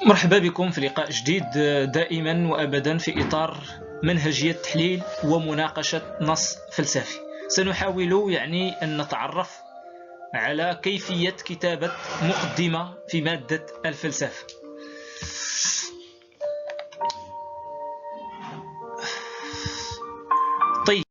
مرحبا بكم في لقاء جديد، دائما وأبدا في إطار منهجية تحليل ومناقشة نص فلسفي. سنحاول أن نتعرف على كيفية كتابة مقدمة في مادة الفلسفة. طيب،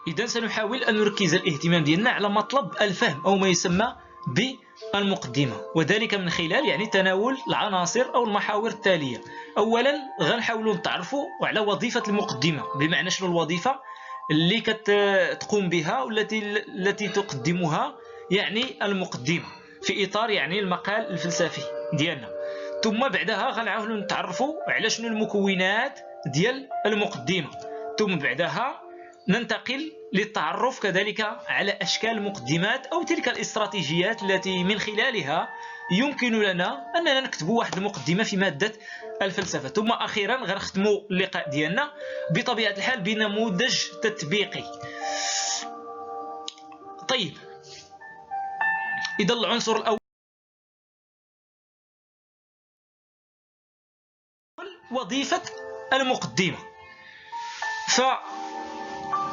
إذن سنحاول أن نركز الاهتمام ديالنا على مطلب الفهم أو ما يسمى بالمقدمة، وذلك من خلال تناول العناصر أو المحاور التالية. أولا غنحاولوا نتعرفوا على وظيفة المقدمة، بمعنى شنو الوظيفة اللي كتقوم بها والتي تقدمها المقدمة في إطار المقال الفلسفي ديالنا. ثم بعدها غنحاولوا نتعرفوا على شنو المكونات ديال المقدمة، ثم بعدها ننتقل للتعرف كذلك على أشكال المقدمات أو تلك الاستراتيجيات التي من خلالها يمكن لنا أننا نكتب واحد المقدمة في مادة الفلسفة. ثم أخيرا غنختموا اللقاء ديالنا بطبيعة الحال بنموذج تطبيقي. طيب، إذا العنصر الأول وظيفة المقدمة،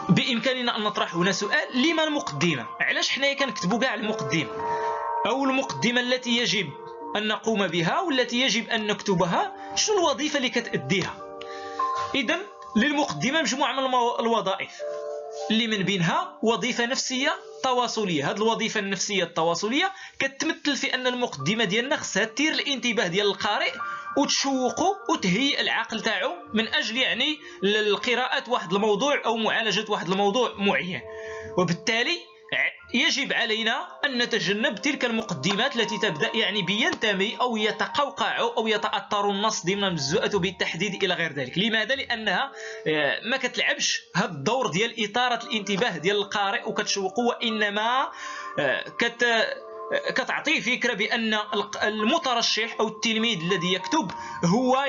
بإمكاننا أن نطرح هنا سؤال: لما المقدمة؟ علاش حنايا كنكتبوا كاع المقدمة أو المقدمة التي يجب أن نقوم بها والتي يجب أن نكتبها؟ شنو الوظيفة اللي كتأديها؟ إذن للمقدمة مجموعة من الوظائف اللي من بينها وظيفة نفسية تواصلية. هذه الوظيفة النفسية التواصلية كتمثل في أن المقدمة ديالنا خصها تثير الانتباه ديال القارئ وتشوقه وتهيئ العقل تاعو من أجل القراءة واحد الموضوع أو معالجة واحد الموضوع معين. وبالتالي يجب علينا أن نتجنب تلك المقدمات التي تبدأ بينتمي أو يتقوقع أو يتأثر النص ضمن مجزوءته بالتحديد إلى غير ذلك. لماذا؟ لأنها ما كتلعبش هذا الدور ديال إثارة الانتباه ديال القارئ وكتشوقه، وإنما كتعطيه فكرة بأن المترشح أو التلميذ الذي يكتب هو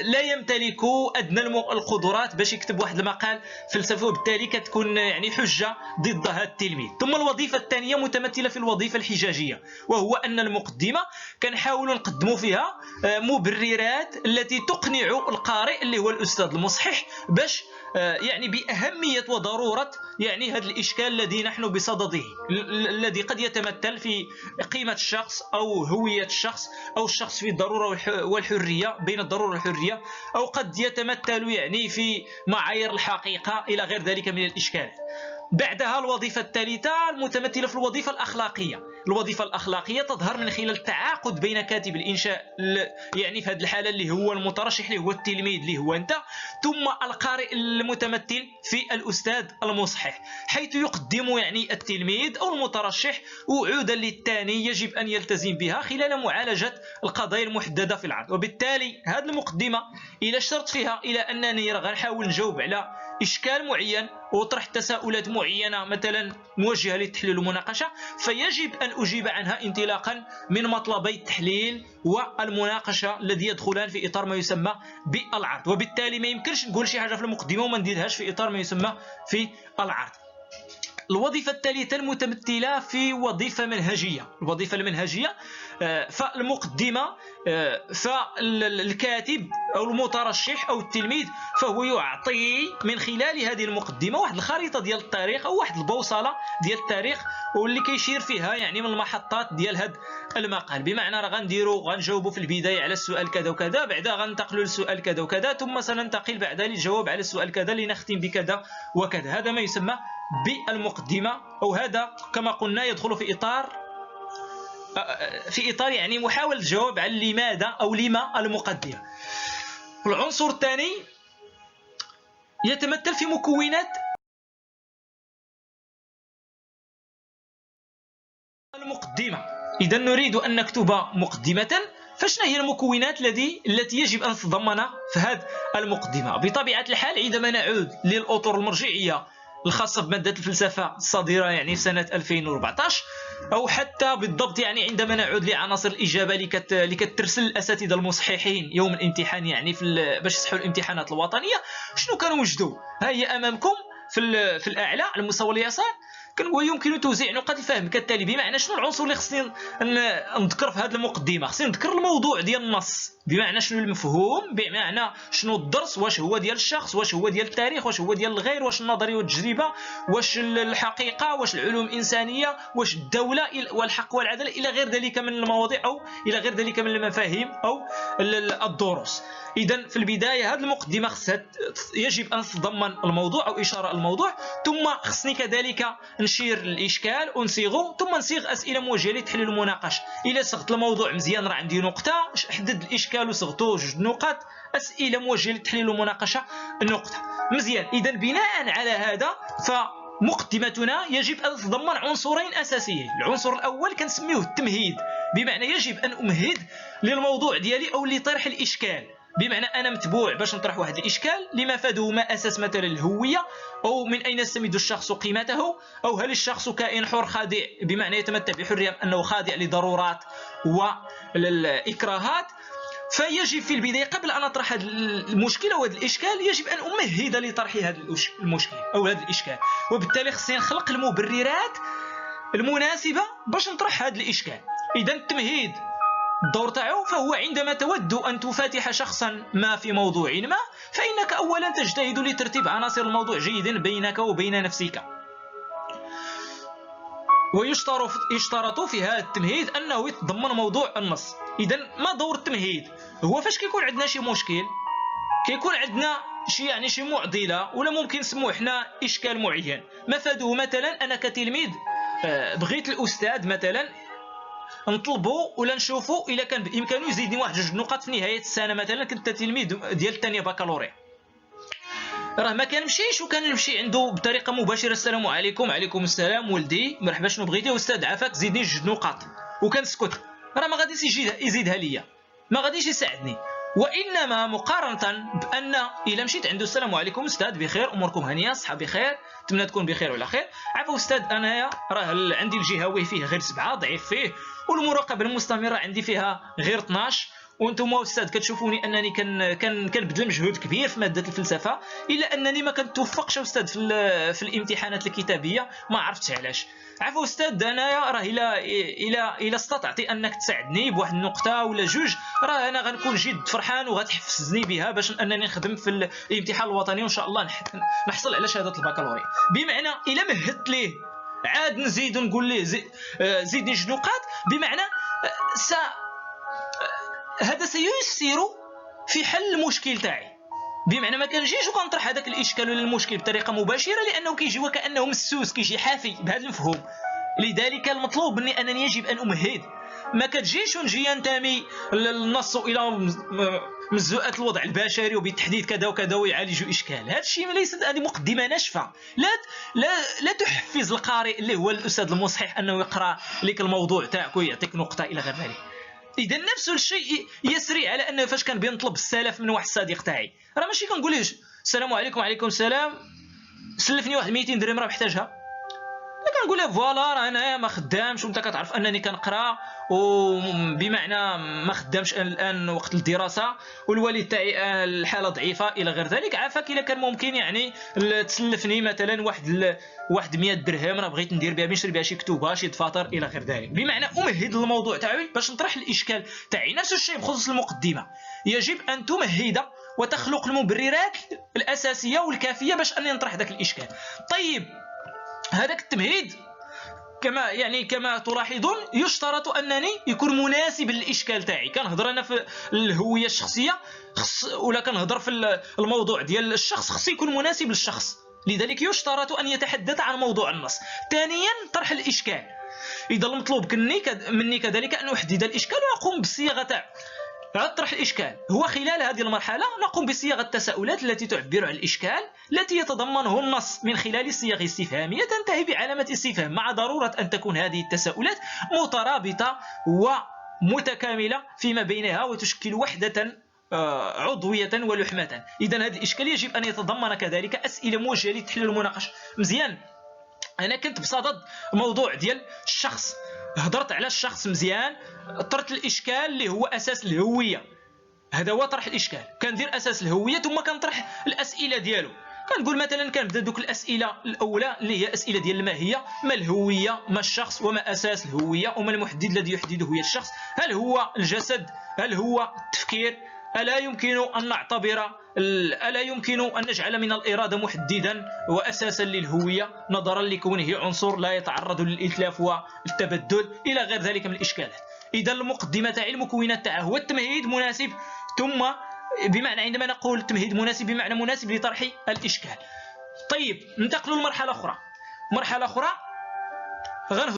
لا يمتلك أدنى القدرات باش يكتب واحد المقال فلسفي، وبالتالي كتكون حجة ضد هذا التلميذ. ثم الوظيفة الثانية متمثلة في الوظيفة الحجاجية، وهو أن المقدمة كنحاولوا نقدموا فيها مبررات التي تقنع القارئ اللي هو الأستاذ المصحح باش بأهمية وضرورة هذا الإشكال الذي نحن بصدده، الذي قد يتمثل في قيمة الشخص أو هوية الشخص أو الشخص في الضرورة والحرية، بين الضرورة والحرية، أو قد يتمثل في معايير الحقيقة إلى غير ذلك من الإشكالات. بعدها الوظيفة الثالثة المتمثلة في الوظيفة الأخلاقية. الوظيفة الأخلاقية تظهر من خلال التعاقد بين كاتب الإنشاء في هذه الحالة اللي هو المترشح اللي هو التلميذ اللي هو أنت، ثم القارئ المتمثل في الأستاذ المصحح، حيث يقدم التلميذ أو المترشح وعودا للثاني يجب أن يلتزم بها خلال معالجة القضايا المحددة في العرض. وبالتالي هذه المقدمة إلى شرط فيها إلى أنني غنحاول نجاوب على إشكال معين وطرح تساؤلات معينة مثلا موجهة للتحليل والمناقشة، فيجب أن أجيب عنها انطلاقا من مطلبي التحليل والمناقشة الذي يدخلان في إطار ما يسمى بالعرض. وبالتالي ما يمكنش نقول شي حاجة في المقدمة وما نديرهاش في إطار ما يسمى في العرض. الوظيفة الثالثة المتمثلة في وظيفة منهجية. الوظيفة المنهجية فالمقدمة، فالكاتب أو المترشح أو التلميذ فهو يعطي من خلال هذه المقدمة واحد الخريطة ديال التاريخ أو واحد البوصلة ديال التاريخ واللي كيشير فيها من المحطات ديال هذا المقال. بمعنى غنجاوبوا في البداية على السؤال كذا وكذا، بعدها غننتقلوا للسؤال كذا وكذا، ثم سننتقل بعدها للجواب على السؤال كذا لنختم بكذا وكذا. هذا ما يسمى بالمقدمة، أو هذا كما قلنا يدخل في إطار محاولة الجواب على لماذا أو لما المقدمة. العنصر الثاني يتمثل في مكونات المقدمة. إذا نريد أن نكتب مقدمة، فشنو هي المكونات التي يجب أن تتضمن في هذه المقدمة؟ بطبيعة الحال عندما نعود للأطر المرجعية الخاصة بمادة الفلسفة الصادرة في سنة 2014، أو حتى بالضبط عندما نعود لعناصر الإجابة اللي كترسل الأساتذة المصححين يوم الامتحان باش يصحوا الامتحانات الوطنية، شنو كانوا وجدوا؟ ها هي أمامكم في الأعلى على المستوى اليسار ويمكن توزيع نقاط الفهم كالتالي. بمعنى شنو العنصر اللي خصني نذكر في هذه المقدمه؟ خصني نذكر الموضوع ديال النص، بمعنى شنو المفهوم، بمعنى شنو الدرس، واش هو ديال الشخص، واش هو ديال التاريخ، واش هو ديال الغير، واش النظريه والتجربه، واش الحقيقه، واش العلوم الانسانيه، واش الدوله والحق والعداله، الى غير ذلك من المواضيع او الى غير ذلك من المفاهيم او الدروس. اذا في البدايه هذه المقدمه يجب ان تتضمن الموضوع او اشاره الموضوع، ثم خصني كذلك نشير للاشكال ونصيغه، ثم نصيغ اسئله موجهه لتحليل المناقشه. الا صغت الموضوع مزيان راه عندي نقطه، حدد الاشكال وصغته 2 نقاط، اسئله موجهه للتحليل والمناقشه نقطه. مزيان. اذا بناء على هذا فمقدمتنا يجب ان تتضمن عنصرين اساسيين. العنصر الاول كنسميوه التمهيد، بمعنى يجب ان امهد للموضوع ديالي او لطرح الاشكال، بمعنى انا متبوع باش نطرح واحد الاشكال لمفاده ما اساس مثلا الهويه، او من اين يستمد الشخص قيمته، او هل الشخص كائن حر خاضع بمعنى يتمتع بحريه انه خاضع لضرورات والاكراهات. فيجب في البدايه قبل ان اطرح هذا المشكل او هذا الاشكال يجب ان امهد لطرح هذا المشكل او هذا الاشكال، وبالتالي خصني نخلق المبررات المناسبه باش نطرح هذا الاشكال. اذا التمهيد الدور تاعو فهو عندما تود أن تفاتح شخصا ما في موضوع ما، فإنك أولا تجتهد لترتيب عناصر الموضوع جيدا بينك وبين نفسك. ويشترط في هذا التمهيد أنه يتضمن موضوع النص. إذا ما دور التمهيد؟ هو فاش كيكون عندنا شي مشكل، كيكون عندنا شي معضلة، ولا ممكن نسموه حنا إشكال معين. مفاده مثلا أنا كتلميذ بغيت الأستاذ مثلا نطلبوا ولا نشوفوا الا كان بامكانه يزيدني 1-2 نقاط في نهايه السنه. مثلا كنت تلميذ ديال الثانيه بكالوريا، راه ما كنمشيش وكنمشي عنده بطريقه مباشره السلام عليكم. وعليكم السلام ولدي، مرحبا، شنو بغيتي؟ استاذ عافاك زيدني 2 نقاط، وكنسكت. راه ما غاديش يزيدها ليا، ما غاديش يساعدني. وانما مقارنه بان الا مشيت عنده السلام عليكم استاذ بخير، اموركم هانيه، صحه بخير، نتمنى تكون بخير وعلى خير. عفوا استاذ انايا راه عندي الجهوي فيه غير 7، ضعيف فيه، والمراقبه المستمره عندي فيها غير 12، وانتم استاذ كتشوفوني انني كنبذل مجهود كبير في ماده الفلسفه، الا انني ما كنتوفقش استاذ في الامتحانات الكتابيه، ما عرفتش علاش. عفوا استاذ انايا راه الا استطعتي انك تساعدني بواحد النقطه ولا 2، راه انا غنكون جد فرحان وغتحفزني بها باش انني نخدم في الامتحان الوطني وان شاء الله نحصل على شهاده البكالوريا. بمعنى الا مهدت ليه عاد نزيد ونقول ليه زيدني 2 نقاط، بمعنى هذا سييسر في حل المشكل تاعي. بمعنى ما كنجيش وكنطرح هذاك الاشكال ولا المشكل بطريقه مباشره، لانه كيجي وكانه مسوس، كيجي حافي بهذا المفهوم. لذلك المطلوب مني انني يجب ان امهد. ما كتجيش ونجي ينتمي النص الى مزوءات الوضع البشري وبالتحديد كذا وكذا ويعالج اشكال. هذا الشيء ليست هذه مقدمه ناشفه. لا تحفز القارئ اللي هو الاستاذ المصحح انه يقرا لك الموضوع تاعك ويعطيك نقطه الى غير ذلك. اذا نفس الشيء يسري على انه فاش كان بنطلب السلف من واحد الصديق تاعي، راه ماشي كنقول له السلام عليكم وعليكم السلام سلفني واحد 200 درهم راه محتاجها، كنقول له فوالا راه انا ما خدامش وانت كتعرف انني كنقرا، وبمعنى ما خدامش الان وقت الدراسه، والوالد تاعي الحاله ضعيفه الى غير ذلك. عافاك الا كان ممكن يعني تسلفني مثلا واحد 100 درهم، راه بغيت ندير بها نشري بها شي كتوبه شي دفاتر الى غير ذلك. بمعنى امهد الموضوع تاعي باش نطرح الاشكال تاعي. نفس الشيء بخصوص المقدمه، يجب ان تمهد وتخلق المبررات الاساسيه والكافيه باش اني نطرح ذاك الاشكال. طيب هذاك التمهيد كما تلاحظون يشترط انني يكون مناسب للاشكال تاعي. كنهضر انا في الهويه الشخصيه ولا كنهضر في الموضوع ديال الشخص، خص يكون مناسب للشخص. لذلك يشترط ان يتحدث عن موضوع النص. ثانيا طرح الاشكال. اذا المطلوب مني كذلك ان احدد الاشكال واقوم بالصياغه تاعو. طرح الإشكال هو خلال هذه المرحلة نقوم بصياغة التساؤلات التي تعبر عن الإشكال التي يتضمنه النص من خلال صيغ استفهامية تنتهي بعلامة استفهام، مع ضرورة أن تكون هذه التساؤلات مترابطة ومتكاملة فيما بينها وتشكل وحدة عضوية ولحمة. إذن هذا الإشكال يجب أن يتضمن كذلك أسئلة موجهة لتحليل المناقشة. مزيان، أنا كنت بصدد موضوع ديال الشخص، هضرت على الشخص مزيان، طرت الاشكال اللي هو اساس الهويه. هذا هو طرح الاشكال، كندير اساس الهويه ثم كنطرح الاسئله ديالو. كنقول مثلا كنبدا دوك الاسئله الاولى اللي هي اسئله ديال الماهيه: ما الهويه، ما الشخص، وما اساس الهويه، وما المحدد الذي يحدد هويه الشخص؟ هل هو الجسد؟ هل هو التفكير؟ ألا يمكن أن نجعل من الإرادة محددا وأساسا للهوية نظرا لكونه عنصر لا يتعرض للإتلاف والتبدل إلى غير ذلك من الإشكالات؟ إذا المقدمة تاع المكونات تاعه هو التمهيد مناسب، ثم بمعنى عندما نقول تمهيد مناسب بمعنى مناسب لطرح الإشكال. طيب ننتقل لمرحلة أخرى. مرحلة أخرى غنهضروا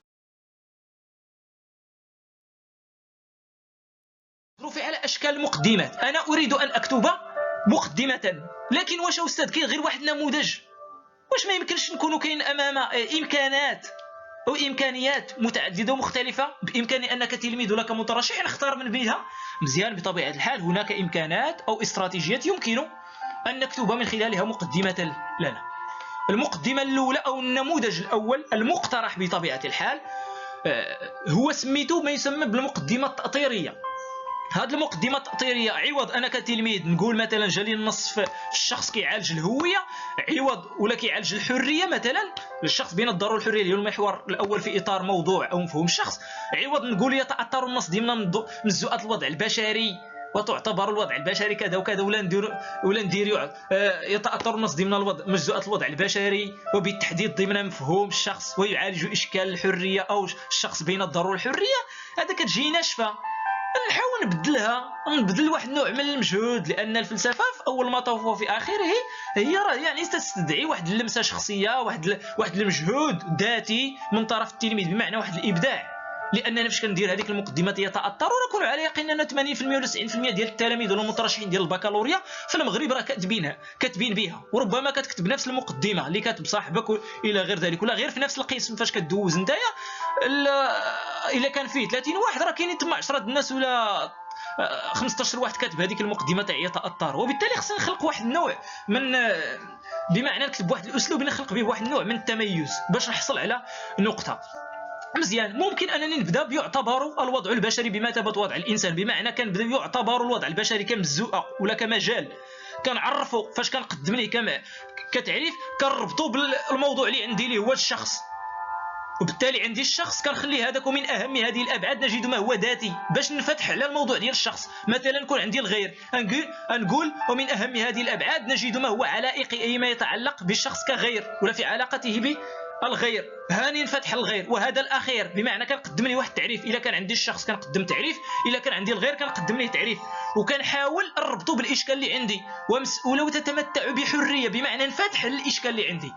في على أشكال المقدمات. أنا أريد أن أكتب مقدمة، لكن واش أستاذ كاين غير واحد النموذج؟ واش ما يمكنش نكونوا كاين أمام إمكانات أو إمكانيات متعددة ومختلفة بإمكاني أنك تلميذ لك مترشح نختار من بينها؟ مزيان، بطبيعة الحال هناك إمكانات أو استراتيجيات يمكن أن نكتب من خلالها مقدمة لنا. المقدمة الأولى أو النموذج الأول المقترح بطبيعة الحال هو سميته ما يسمى بالمقدمة التأطيرية. هذه المقدمة التأطيرية عوض أنا كتلميذ نقول مثلا جالي النص في الشخص كيعالج الهوية، عوض ولا كيعالج الحرية مثلا، الشخص بين الضرورة والحرية اللي هو المحور الأول في إطار موضوع أو مفهوم الشخص، عوض نقول يتأطر النص ضمن مزوءات الوضع البشري وتعتبر الوضع البشري كذا وكذا، ولا ندير يتأطر النص ضمن مجزوءات الوضع البشري وبالتحديد ضمن مفهوم الشخص ويعالج إشكال الحرية أو الشخص بين الضرورة والحرية. هذا كتجي ناشفة، نحاول نبدل واحد النوع من المجهود، لأن الفلسفة في أول مطاف وفي آخره هي يعني تستدعي واحد اللمسة شخصية، واحد المجهود ذاتي من طرف التلميذ، بمعنى واحد الإبداع. لأننا فاش كندير هذيك المقدمة يتأطر ونكون على يقين أن 80% ولا 90% ديال التلاميذ ولا المترشحين ديال البكالوريا في المغرب راه كاتبين بها، وربما كتكتب نفس المقدمة اللي كاتب صاحبك إلى غير ذلك، ولا غير في نفس القسم فاش كدوز نتايا إلا كان فيه 30 واحد راه كاينين تما 10 الناس ولا 15 واحد كاتب هذيك المقدمة تاع يتأطر. وبالتالي خصنا نخلق واحد النوع من بمعنى نكتب واحد الأسلوب نخلق به واحد النوع من التميز باش نحصل على نقطة. مزيان، ممكن أنني نبدأ بيعتبر الوضع البشري بمثابة وضع الإنسان، بمعنى كنبدا يعتبر الوضع البشري كمزوءة ولا كمجال كنعرفه فاش كنقدم ليه كتعريف، كنربطو بالموضوع اللي عندي اللي هو الشخص، وبالتالي عندي الشخص كنخلي هذاك ومن أهم هذه الأبعاد نجد ما هو ذاتي باش نفتح على الموضوع ديال الشخص. مثلا نكون عندي الغير، نقول ومن أهم هذه الأبعاد نجد ما هو علائقي أي ما يتعلق بالشخص كغير ولا في علاقته بالغير، هاني نفتح الغير. وهذا الأخير بمعنى كنقدم لي واحد التعريف، إذا كان عندي الشخص كنقدم تعريف، إذا كان عندي الغير كنقدم ليه تعريف، وكنحاول نربطو بالإشكال اللي عندي. ومسؤولة تتمتع بحرية بمعنى نفتح الإشكال اللي عندي،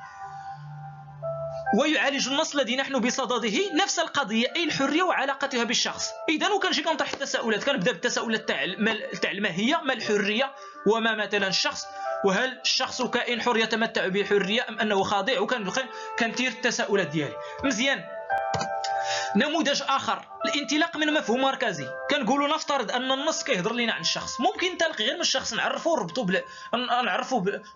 ويعالج النص الذي نحن بصدده نفس القضية أي الحرية وعلاقتها بالشخص. إذا وكنجي كنطرح التساؤلات، كنبدا بالتساؤلات تاع الماهية، ما الحرية وما مثلا الشخص، وهل الشخص كائن حر يتمتع بحرية أم أنه خاضع، وكنثير التساؤلات ديالي. مزيان، نموذج آخر الانطلاق من مفهوم مركزي. كنقولوا نفترض أن النص كيهضر لنا عن الشخص، ممكن ننطلق غير من الشخص نعرفه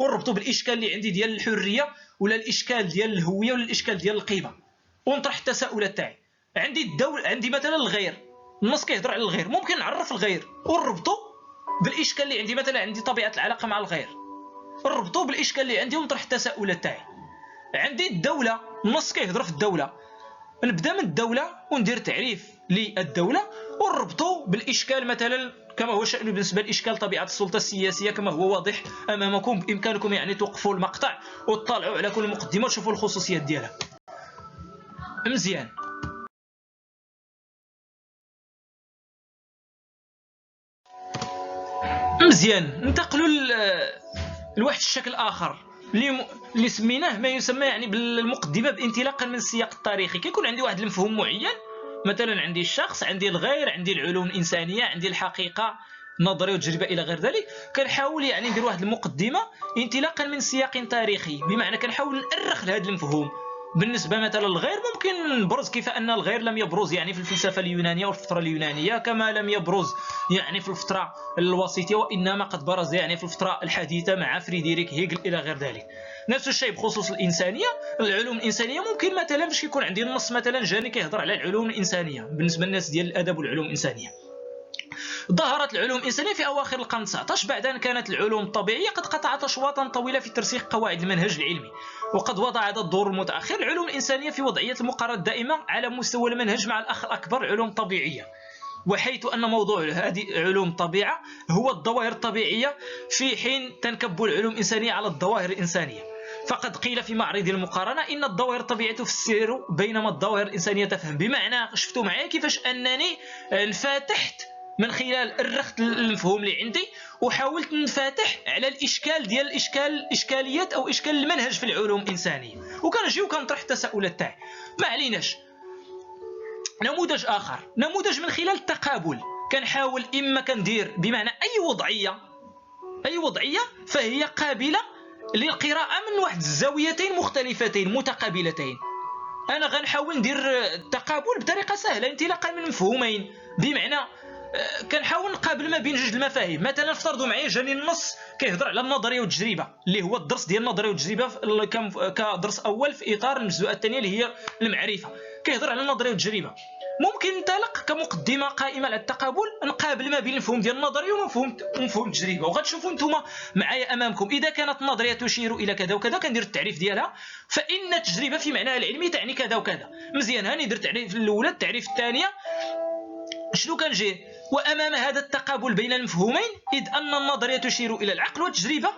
ونربطو بالإشكال اللي عندي ديال الحرية ولا الإشكال ديال الهوية ولا الإشكال ديال القيمة، ونطرح التساؤلات تاعي. عندي مثلا الغير، النص كيهضر على الغير، ممكن نعرف الغير ونربطو بالإشكال اللي عندي، مثلا عندي طبيعة العلاقة مع الغير، نربطو بالإشكال اللي عندي ونطرح التساؤلات تاعي. عندي الدولة، النص كيهضر في الدولة، نبدا من الدولة وندير تعريف للدولة ونربطو بالإشكال مثلا كما هو شأنه بالنسبة لإشكال طبيعة السلطة السياسية كما هو واضح أمامكم. بإمكانكم يعني توقفوا المقطع وتطالعوا على كل مقدمة وتشوفوا الخصوصيات ديالها. مزيان، ننتقلوا لواحد الشكل آخر اللي سميناه ما يسمى يعني بالمقدمة بانطلاقا من السياق التاريخي. كيكون عندي واحد المفهوم معين، مثلا عندي الشخص، عندي الغير، عندي العلوم الإنسانية، عندي الحقيقة، نظرية وتجربة إلى غير ذلك. كنحاول يعني ندير واحد المقدمة انطلاقا من سياق تاريخي، بمعنى كنحاول نأرخ لهذا المفهوم. بالنسبة مثلا للغير ممكن نبرز كيف أن الغير لم يبرز يعني في الفلسفة اليونانية والفترة اليونانية، كما لم يبرز يعني في الفترة الوسيطية، وإنما قد برز يعني في الفترة الحديثة مع فريدريك هيجل إلى غير ذلك. نفس الشيء بخصوص الإنسانية، العلوم الإنسانية ممكن مثلا باش يكون عندي النص مثلا جاني كيهضر على العلوم الإنسانية بالنسبة للناس ديال الأدب والعلوم الإنسانية، ظهرت العلوم الإنسانية في أواخر القرن 19 بعد أن كانت العلوم الطبيعية قد قطعت أشواطا طويلة في ترسيخ قواعد المنهج العلمي، وقد وضع هذا الدور المتأخر العلوم الإنسانية في وضعية المقارنة الدائمة على مستوى المنهج مع الأخ الأكبر علوم طبيعية، وحيث أن موضوع هذه علوم الطبيعة هو الظواهر الطبيعية، في حين تنكب العلوم الإنسانية على الظواهر الإنسانية. فقد قيل في معرض المقارنة إن الظواهر الطبيعية تفسر بينما الظواهر الإنسانية تفهم. بمعنى شفتوا معايا كيفاش أنني انفتحت من خلال الرخت المفهوم اللي عندي، وحاولت نفتح على الإشكال ديال الإشكاليات أو إشكال المنهج في العلوم الإنسانية، وكنجي وكنطرح التساؤلات تاعي. ما عليناش. نموذج آخر، نموذج من خلال التقابل، كنحاول إما كندير بمعنى أي وضعية فهي قابلة للقراءة من واحد الزاويتين مختلفتين متقابلتين. أنا غنحاول ندير التقابل بطريقة سهلة انطلاقا من مفهومين، بمعنى كنحاول نقابل ما بين جوج المفاهيم. مثلا افترضوا معايا جاني النص كيهضر على النظريه والتجربه اللي هو الدرس ديال النظريه والتجربه كدرس اول في اطار المجزوءه الثانيه اللي هي المعرفه، كيهضر على النظريه والتجربه. ممكن ننطلق كمقدمه قائمه على التقابل نقابل ما بين الفهم ديال النظريه ومفهوم التجربه، وغتشوفوا نتوما معايا امامكم اذا كانت النظريه تشير الى كذا وكذا كندير التعريف ديالها، فان التجربه في معناها العلمي تعني كذا وكذا. مزيان، هاني درت التعريف الاولى. التعريف الثانيه شنو كنجي؟ وأمام هذا التقابل بين المفهومين، إذ أن النظرية تشير إلى العقل والتجربة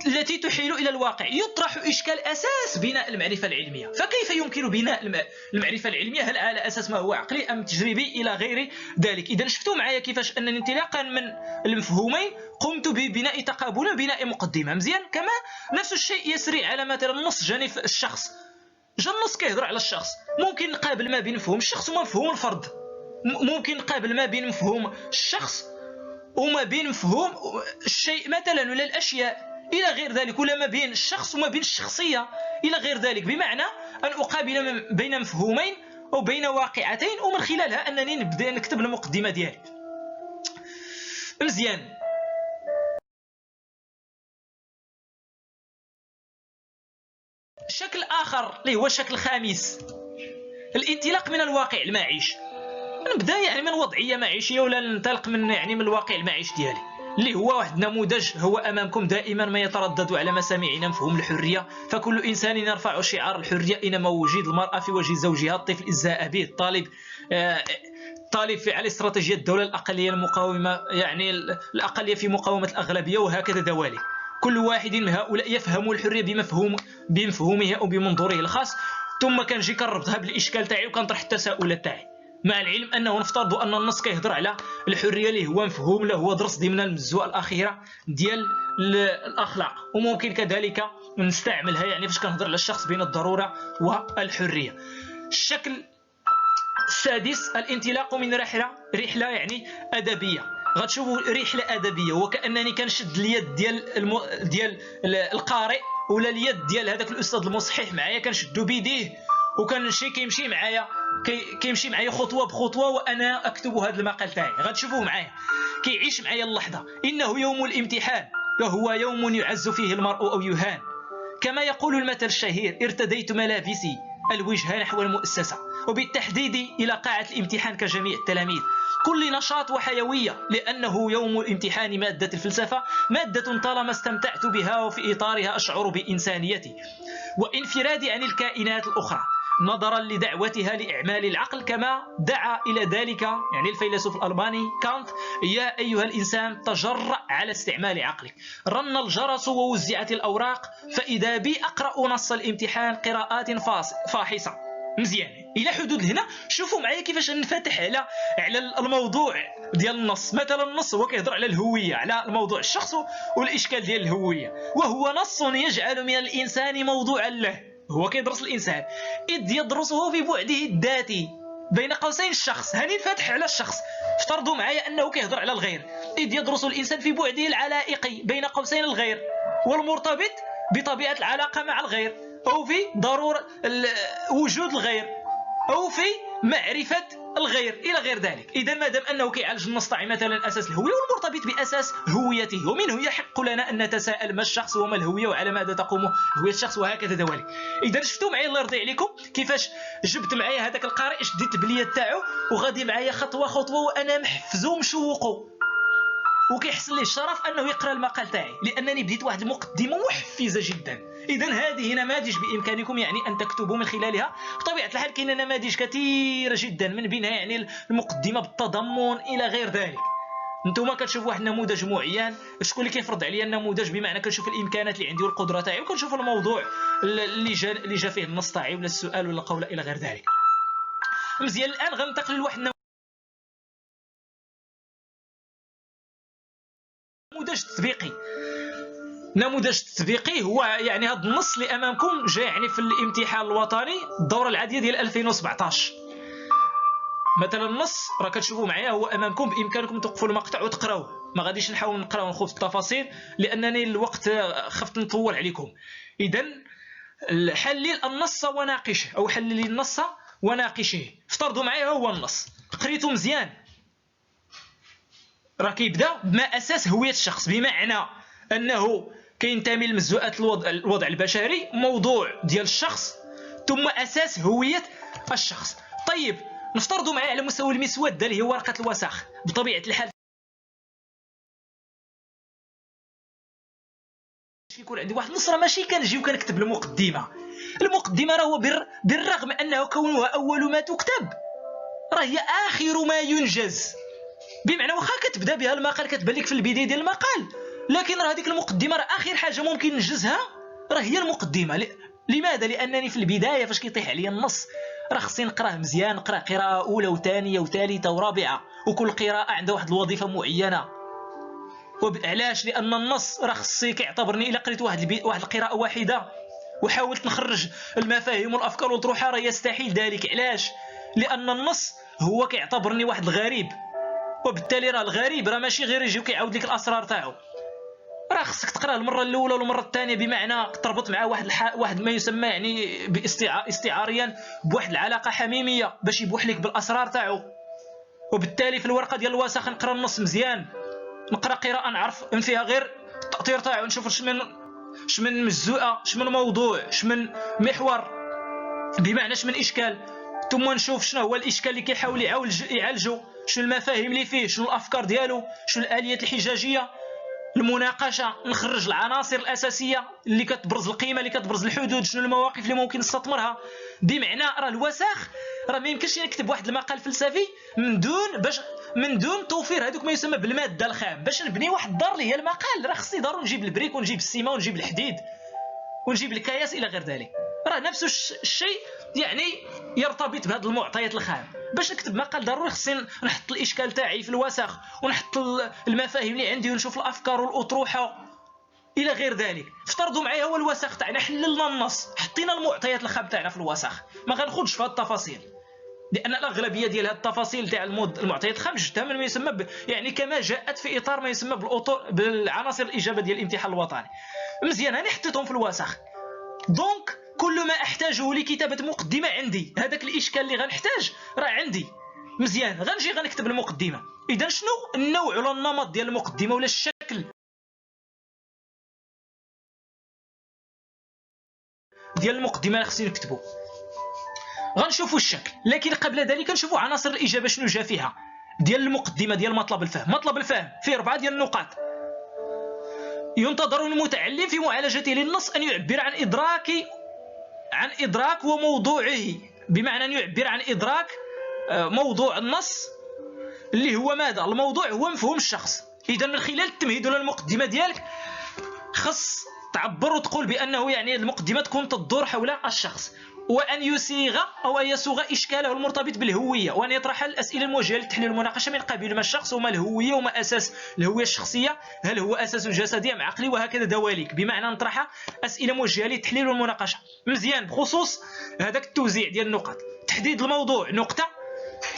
التي تحيل إلى الواقع، يطرح إشكال أساس بناء المعرفة العلمية. فكيف يمكن بناء المعرفة العلمية؟ هل على أساس ما هو عقلي أم تجريبي إلى غير ذلك؟ إذا شفتوا معايا كيفاش أنني انطلاقا من المفهومين قمت ببناء تقابل وبناء مقدمة. مزيان. كما نفس الشيء يسري على مثلا النص جاني في الشخص، جا النص كيهضر على الشخص، ممكن نقابل ما بين مفهوم الشخص ومفهوم الفرد، ممكن نقابل ما بين مفهوم الشخص وما بين مفهوم الشيء مثلا ولا الأشياء إلى غير ذلك، ولا ما بين الشخص وما بين الشخصية إلى غير ذلك، بمعنى أن أقابل بين مفهومين أو بين واقعتين، ومن خلالها أنني نبدأ نكتب المقدمة ديالي. مزيان. شكل آخر اللي هو الشكل الخامس، الانطلاق من الواقع المعيشي. نبدا يعني من وضعيه معيشيه ولا ننطلق من من الواقع المعيشي ديالي، اللي هو واحد النموذج هو امامكم دائما ما يتردد على مسامعنا مفهوم الحريه. فكل انسان يرفع شعار الحريه اينما وجد، المراه في وجه زوجها، الطفل ازاء به، الطالب على استراتيجيه الدوله، الاقليه المقاومه الاقليه في مقاومه الاغلبيه، وهكذا دوالي. كل واحد من هؤلاء يفهم الحريه بمفهومه او بمنظوره الخاص. ثم كنجي كنربطها بالاشكال تاعي وكنطرح التساؤلات تاعي، مع العلم انه نفترض ان النص كيهضر على الحريه اللي هو مفهوم له هو درس ضمن المجزوءه الاخيره ديال الاخلاق، وممكن كذلك نستعملها فاش كنهضر على الشخص بين الضروره والحريه. الشكل السادس، الانطلاق من رحله ادبيه. غتشوفوا رحله ادبيه وكانني كنشد اليد ديال القارئ ولا اليد ديال هذاك الاستاذ المصحح معايا، كنشدو بيديه وكنمشي كيمشي معايا خطوه بخطوه وانا اكتب هذا المقال تاعي. غتشوفوه معايا كيعيش معايا اللحظه. انه يوم الامتحان وهو يوم يعز فيه المرء او يهان، كما يقول المثل الشهير: ارتديت ملابسي الوجهه نحو المؤسسه، وبالتحديد الى قاعه الامتحان كجميع التلاميذ. كل نشاط وحيويه، لانه يوم الامتحان ماده الفلسفه، ماده طالما استمتعت بها وفي اطارها اشعر بانسانيتي وانفرادي عن الكائنات الاخرى، نظرا لدعوتها لإعمال العقل، كما دعا إلى ذلك الفيلسوف الألماني كانت: يا أيها الإنسان تجرأ على استعمال عقلك. رن الجرس ووزعت الأوراق، فإذا بي أقرأ نص الامتحان قراءات فاحصة. مزيان. إلى حدود هنا شوفوا معايا كيفاش نفتح على الموضوع ديال النص. مثلا النص هو كيهضر على الهوية، على الموضوع الشخص والإشكال ديال الهوية، وهو نص يجعل من الإنسان موضوعا له. هو كيدرس الانسان اذ يدرسه في بعده الذاتي، بين قوسين الشخص. هاني نفتح على الشخص. افترضوا معايا انه كيهضر على الغير، اذ يدرس الانسان في بعده العلائقي، بين قوسين الغير والمرتبط بطبيعه العلاقه مع الغير، او في ضروره وجود الغير، او في معرفه الغير الى غير ذلك. اذا ما دام انه كيعالج النص تاعي مثلا اساس الهويه والمرتبط باساس هويته، ومنه يحق لنا ان نتساءل ما الشخص وما الهويه وعلى ماذا تقوم هويه الشخص وهكذا دوالي. اذا شفتوا معايا الله يرضي عليكم كيفاش جبت معايا هذاك القارئ، شديت البليه تاعو وغادي معايا خطوه خطوه وانا محفزو ومشوقو، وكيحصل ليه الشرف انه يقرا المقال تاعي لانني بديت واحد المقدمه محفزه جدا. اذا هذه نماذج بامكانكم يعني ان تكتبوا من خلالها. بطبيعه الحال كاين نماذج كثيره جدا، من بينها يعني المقدمه بالتضمن الى غير ذلك. نتوما كتشوفوا واحد النموذج معين، شكون اللي كيفرض عليا النموذج؟ بمعنى كنشوف الامكانات اللي عندي والقدره تاعي، وكنشوف الموضوع اللي جا فيه النص تاعي ولا السؤال ولا القول الى غير ذلك. مزيان، الان غننتقل لواحد نموذج تطبيقي. نموذج تطبيقي هو يعني هذا النص اللي امامكم جاء يعني في الامتحان الوطني الدوره العاديه ديال 2017. مثلا النص راه كتشوفوا معايا هو امامكم، بامكانكم توقفوا المقطع وتقراوه، ما غاديش نحاول نقرا ونخوض في التفاصيل لانني الوقت خفت نطول عليكم. اذا حلل النص وناقشه، او حلل النص وناقشه. افترضوا معايا هو النص قريته مزيان، راه كيبدا بما اساس هويه الشخص، بمعنى انه كينتمي لمجزوءات الوضع البشري، موضوع ديال الشخص، ثم اساس هويه الشخص. طيب نفترضوا معايا على مستوى المسوده اللي هي ورقه الوساخ. بطبيعه الحال يكون عندي واحد النص، راه ماشي كنجي وكنكتب المقدمه. المقدمه راه هو بالرغم انه كونها اول ما تكتب راه هي اخر ما ينجز، بمعنى واخا كتبدا بها المقال كتبان لك في البدايه ديال المقال، لكن راه هذيك المقدمه راه اخر حاجه ممكن ننجزها راه هي المقدمه. لماذا؟ لانني في البدايه فاش كيطيح عليا النص راه خصني نقراه مزيان، نقرا قراءه اولى وثانيه وثالثه ورابعه، وكل قراءه عندها واحد الوظيفه معينه. علاش؟ لان النص راه خصني كيعتبرني الا قريت واحد القراءه واحده وحاولت نخرج المفاهيم والافكار والاطروحه راه يستحيل ذلك. علاش؟ لان النص هو كيعتبرني واحد الغريب، وبالتالي راه الغريب راه ماشي غير يجي وكيعاود لك الاسرار تاعو، راه خصك تقراه المره الاولى والمره الثانيه، بمعنى تربط مع واحد ما يسمى يعني استعاريا بواحد العلاقه حميميه باش يبوح لك بالاسرار تاعو. وبالتالي في الورقه ديال الوساخ نقرا النص مزيان، نقرا قراءه نعرف ان فيها غير التاثير تاعو، نشوف اش من مجزوءه، اش من موضوع، اش من محور، بمعنى اش من اشكال، ثم نشوف شنو هو الاشكال اللي كيحاول يعالجو، شنو المفاهيم اللي فيه، شنو الافكار ديالو، شنو الاليات الحجاجيه، المناقشه، نخرج العناصر الاساسيه اللي كتبرز القيمه، اللي كتبرز الحدود، شنو المواقف اللي ممكن نستثمرها. بمعنى راه الوساخ راه ما يمكنش نكتب واحد المقال فلسفي من دون توفير هذوك ما يسمى بالماده الخام. باش نبني واحد الدار اللي هي المقال راه خصني ضروري نجيب البريك ونجيب السيما ونجيب الحديد ونجيب الكياس الى غير ذلك. راه نفس الشيء يعني يرتبط بهذه المعطيات الخام. باش نكتب مقال ضروري خصني نحط الاشكال تاعي في الوسخ، ونحط المفاهيم اللي عندي، ونشوف الافكار والاطروحه الى غير ذلك. افترضوا معايا هو الوسخ تاعنا، حللنا النص، حطينا المعطيات الخام تاعنا في الوسخ، ما غنخرجش في هذه التفاصيل لان الاغلبيه ديال هذه التفاصيل تاع المعطيات الخام جبتها من ما يسمى يعني كما جاءت في اطار ما يسمى بالعناصر الاجابه ديال الامتحان الوطني. مزيان، هاني حطيتهم في الوسخ، دونك كل ما احتاجه لكتابه مقدمه عندي، هذاك الاشكال اللي غنحتاج راه عندي. مزيان، غنجي غنكتب المقدمه. اذا شنو النوع ولا النمط ديال المقدمه ولا الشكل ديال المقدمه اللي خصني نكتبو؟ غنشوفوا الشكل، لكن قبل ذلك نشوفوا عناصر الاجابه شنو جا فيها ديال المقدمه ديال مطلب الفهم. مطلب الفهم فيه 4 ديال النقاط. ينتظر من المتعلم في معالجته للنص ان يعبر عن ادراك وموضوعه، بمعنى ان يعبر عن ادراك موضوع النص اللي هو ماذا؟ الموضوع هو مفهوم الشخص. اذا من خلال التمهيد ولا المقدمه ديالك خص تعبر وتقول بانه يعني المقدمه تكون تدور حول الشخص، وان يصيغ او ان يصوغ اشكاله المرتبط بالهويه، وان يطرح الاسئله الموجهه للتحليل والمناقشه من قبيل ما الشخص وما الهويه وما اساس الهويه الشخصيه، هل هو اساس جسدي ام عقلي، وهكذا دواليك، بمعنى نطرح اسئله موجهه للتحليل والمناقشه. مزيان، بخصوص هذاك التوزيع ديال النقط، تحديد الموضوع نقطه،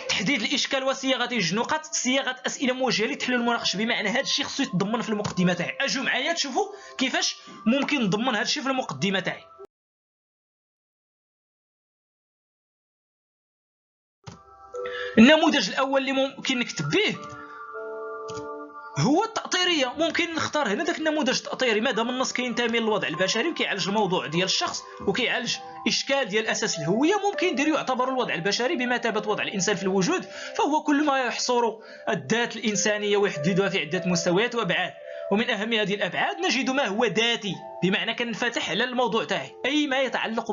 تحديد الاشكال وصياغته جوج نقط، صياغه اسئله موجهه للتحليل والمناقشه، بمعنى هذا الشيء خصو يتضمن في المقدمه تاعي. اجوا معايا تشوفوا كيفاش ممكن نضمن هذا الشيء في المقدمه تاعي. النموذج الاول اللي ممكن نكتب به هو التأطيرية. ممكن نختار هنا ذاك النموذج التأطيري مادام النص كينتمي للوضع البشري وكيعالج الموضوع ديال الشخص وكيعالج اشكال ديال اساس الهويه، ممكن ندير يعتبر الوضع البشري بمثابه وضع الانسان في الوجود، فهو كل ما يحصر الذات الانسانيه ويحددها في عده مستويات وابعاد. ومن اهم هذه الابعاد نجد ما هو ذاتي، بمعنى كنفتح على الموضوع تاعي اي ما يتعلق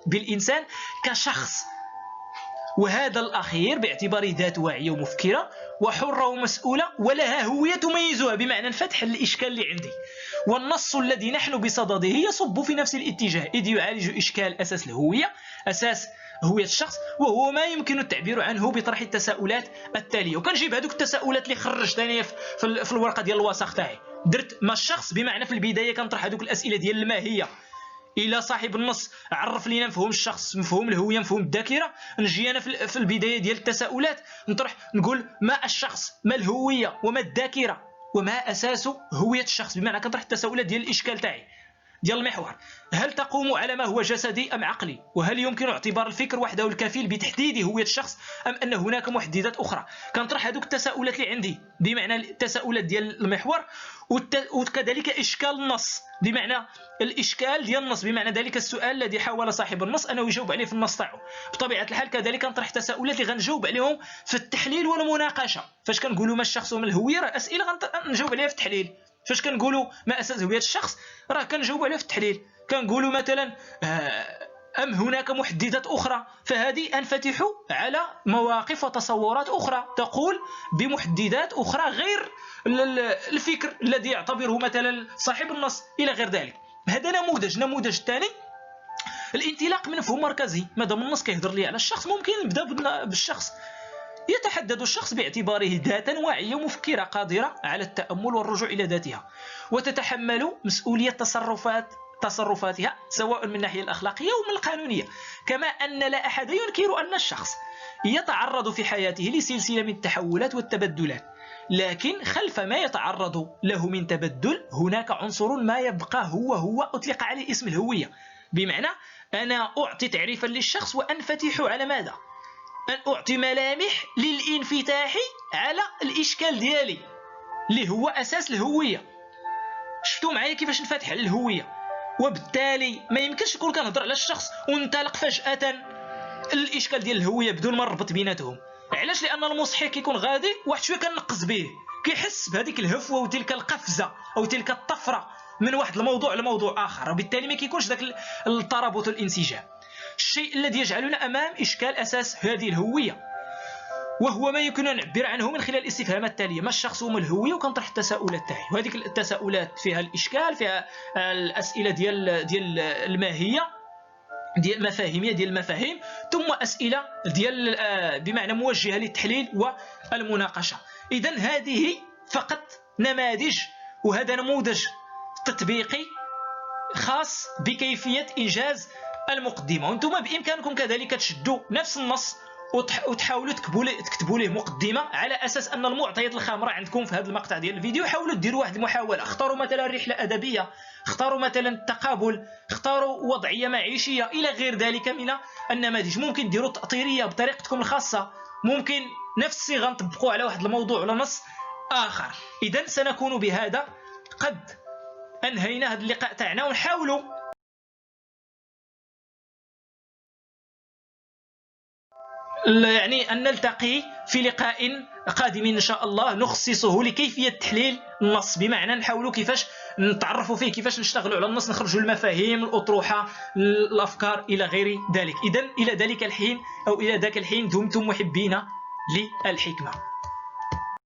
بالانسان كشخص، وهذا الأخير باعتباره ذات واعية ومفكرة وحرة ومسؤولة ولها هوية تميزها، بمعنى الفتح الإشكال اللي عندي. والنص الذي نحن بصدده يصب في نفس الاتجاه، إذ يعالج إشكال أساس الهوية، أساس هوية الشخص، وهو ما يمكن التعبير عنه بطرح التساؤلات التالية. وكنجيب هذوك التساؤلات اللي خرجتني في الورقة ديال الوثائق تاعي. درت ما الشخص، بمعنى في البداية كنطرح هذوك الأسئلة ديال الماهية الى صاحب النص، عرف لينا مفهوم الشخص، مفهوم الهويه، مفهوم الذاكره. نجي انا في البدايه ديال التساؤلات نطرح نقول ما الشخص، ما الهويه، وما الذاكره، وما اساس هويه الشخص، بمعنى كنطرح التساؤلات ديال الاشكال تاعي ديال المحور. هل تقوم على ما هو جسدي ام عقلي؟ وهل يمكن اعتبار الفكر وحده الكفيل بتحديد هويه الشخص ام ان هناك محددات اخرى؟ كنطرح هذوك التساؤلات اللي عندي، بمعنى التساؤلات ديال المحور، وكذلك اشكال النص، بمعنى الاشكال ديال النص، بمعنى ذلك السؤال الذي حاول صاحب النص انه يجاوب عليه في النص تاعو. بطبيعه الحال كذلك كنطرح تساؤلات اللي غنجاوب عليهم في التحليل والمناقشه. فاش كنقولوا ما الشخص وما الهويه، راه اسئله غنجاوب عليها في التحليل. فاش كنقولوا ما اساس هويه الشخص، راه كنجاوب عليها في التحليل. كنقولوا مثلا ام هناك محددات اخرى، فهذه انفتح على مواقف وتصورات اخرى تقول بمحددات اخرى غير الفكر الذي يعتبره مثلا صاحب النص الى غير ذلك. هذا نموذج الثاني، الانطلاق من مفهوم مركزي. مادام النص كيهضر لي على الشخص، ممكن نبدا بالشخص. يتحدد الشخص باعتباره ذاتا واعية ومفكرة قادرة على التأمل والرجوع إلى ذاتها، وتتحمل مسؤولية تصرفاتها سواء من الناحية الأخلاقية ومن القانونية. كما أن لا أحد ينكر أن الشخص يتعرض في حياته لسلسلة من التحولات والتبدلات، لكن خلف ما يتعرض له من تبدل هناك عنصر ما يبقى هو أطلق عليه اسم الهوية. بمعنى أنا أعطي تعريفا للشخص وأنفتح على ماذا؟ أن أعطي ملامح للانفتاح على الإشكال ديالي اللي هو أساس الهوية. شفتوا معايا كيفاش نفتح على الهوية؟ وبالتالي ما يمكنش نكون كنهضر على الشخص وننطلق فجأة الإشكال ديال الهوية بدون ما نربط بيناتهم. علاش؟ لأن المصحح كيكون غادي واحد شويه كنقص به، كيحس بهذيك الهفوة وتلك القفزة أو تلك الطفرة من واحد الموضوع لموضوع آخر، وبالتالي ما كيكونش ذاك الترابط والانسجام. الشيء الذي يجعلنا أمام إشكال أساس هذه الهوية، وهو ما يمكن أن نعبر عنه من خلال الاستفهامات التالية: ما الشخص وما الهوية؟ وكنطرح التساؤلات تاعي، وهذيك التساؤلات فيها الإشكال، فيها الأسئلة ديال الماهية، ديال المفاهيمية، ديال المفاهيم، ثم أسئلة ديال بمعنى موجهة للتحليل والمناقشة. إذن هذه فقط نماذج، وهذا نموذج تطبيقي خاص بكيفية إنجاز المقدمة. وانتم بإمكانكم كذلك تشدوا نفس النص وتحاولوا تكتبوا له مقدمة على أساس أن المعطيات الخامرة عندكم في هذا المقطع ديال الفيديو. حاولوا ديروا واحد المحاولة، اختاروا مثلا رحلة أدبية، اختاروا مثلا التقابل، اختاروا وضعية معيشية إلى غير ذلك من النماذج. ممكن ديروا تأطيرية بطريقتكم الخاصة، ممكن نفس الصيغة نطبقوا على واحد الموضوع ولا نص آخر. إذن سنكون بهذا قد أنهينا هذا اللقاء تاعنا، ونحاولوا يعني أن نلتقي في لقاء قادم إن شاء الله نخصصه لكيفية تحليل النص، بمعنى نحاولوا كيفاش نتعرفوا فيه، كيفاش نشتغلوا على النص، نخرجوا المفاهيم، الأطروحة، الأفكار إلى غير ذلك. إذن إلى ذلك الحين أو إلى ذاك الحين دمتم محبين للحكمة.